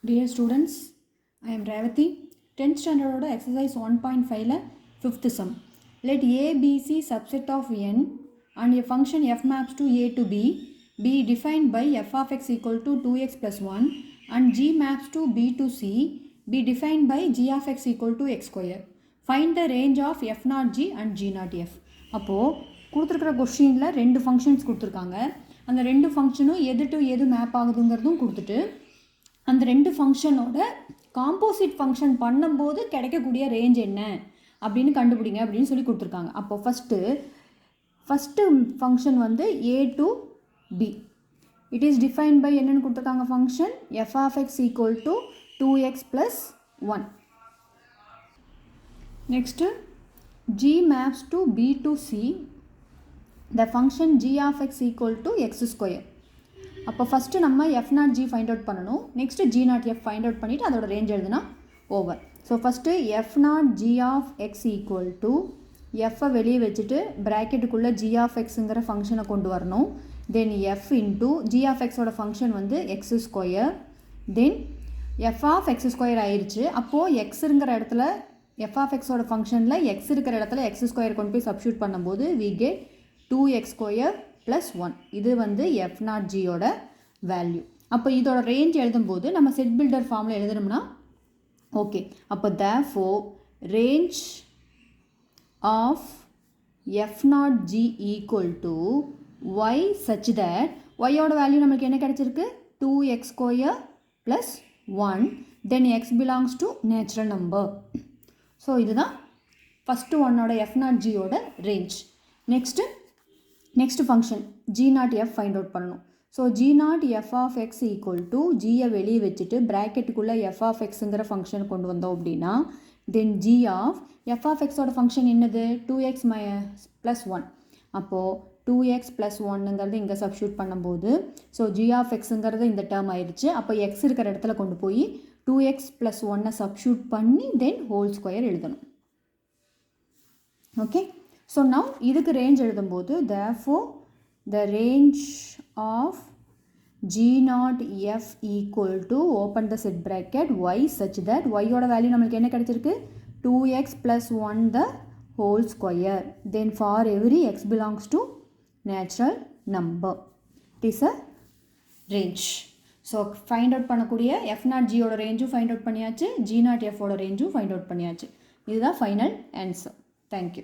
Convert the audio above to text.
Dear students, I am Revati. 10th standard exercise 1.5 5th sum. Let A be C subset of n and a function f maps to A to B be defined by f of x equal to 2x plus 1 and g maps to B to C be defined by g of x equal to x square. Find the range of f naught g and g naught f. அப்போது கொடுத்துருக்கிற கொஸ்டினில் ரெண்டு functions கொடுத்துருக்காங்க. அந்த ரெண்டு ஃபங்க்ஷனும் எது to எது map ஆகுதுங்கிறதும் கொடுத்துட்டு அந்த ரெண்டு ஃபங்க்ஷனோட காம்போசிட் ஃபங்க்ஷன் பண்ணும்போது கிடைக்கக்கூடிய ரேஞ்ச் என்ன அப்படின்னு கண்டுபிடிங்க அப்படின்னு சொல்லி கொடுத்துருக்காங்க. அப்போ ஃபஸ்ட்டு ஃபங்க்ஷன் வந்து A to B. It is defined by என்னென்னு கொடுத்துருக்காங்க function f of x equal to 2x + 1. Next g maps to b to c, the function g of x equal to x square. அப்போ first நம்ம f naught g find out பண்ணணும். Next g naught f find out பண்ணிவிட்டு அதோட range எழுதுனா over. So first f naught g of x equal to f வெளியே வச்சுட்டு ப்ராக்கெட்டுக்குள்ளே g of xங்கிற ஃபங்க்ஷனை கொண்டு வரணும். Then f into g of xோட ஃபங்க்ஷன் வந்து x square. Then f of x square ஆயிடுச்சு. அப்போது xங்கிற இடத்துல f of xோட ஃபங்க்ஷனில் x இருக்கிற இடத்துல x ஸ்கொயர் கொண்டு போய் சப்ஸ்டியூட் பண்ணும்போது we get 2x ஸ்கொயர் + 1. இது வந்து f naught g யோட வேல்யூ. அப்போ இதோட ரேஞ்ச் எழுதும்போது நம்ம செட் பில்டர் ஃபார்மில் எழுதணும்னா ஓகே. அப்போ therefore range of f naught g equal to y such that y யோட வேல்யூ நமக்கு என்ன கிடைச்சிருக்கு 2x square + 1. then x belongs to natural number. So இதுதான் ஃபஸ்ட்டு ஒன்னோட எஃப் நாட் ஜியோட range. Next function g naught f find out பண்ணணும். So g naught f of x equal to ஜியை வெளியே வச்சுட்டு ப்ராக்கெட்டுக்குள்ளே எஃப் ஆஃப் எக்ஸுங்கிற ஃபங்க்ஷன் கொண்டு வந்தோம் அப்படின்னா then g of f of எக்ஸோட ஃபங்க்ஷன் என்னது 2x + 1. அப்போது 2x + 1ங்கிறது இங்கே சப்ஸ்டியூட் பண்ணும்போது ஸோ ஜி ஆஃப் எக்ஸுங்கிறது இந்த டேர்ம் ஆயிடுச்சு. அப்போ எக்ஸ் இருக்கிற இடத்துல கொண்டு போய் 2x + 1 சப்ஸ்டியூட் பண்ணி தென் ஹோல் ஸ்கொயர் எழுதணும். ஓகே. ஸோ நவ் இதுக்கு ரேஞ்ச் எழுதும்போது therefore the range of g naught f equal to open the set bracket y such that y யோட வேல்யூ நம்மளுக்கு என்ன கிடைச்சிருக்கு 2x + 1 the whole square. then for every x belongs to natural number it is a range. So find out பண்ணக்கூடிய F naught ஜியோட ரேஞ்சும் find out பண்ணியாச்சு, G naught எஃபோட ரேஞ்சும் find out பண்ணியாச்சு. இதுதான் final answer. Thank you.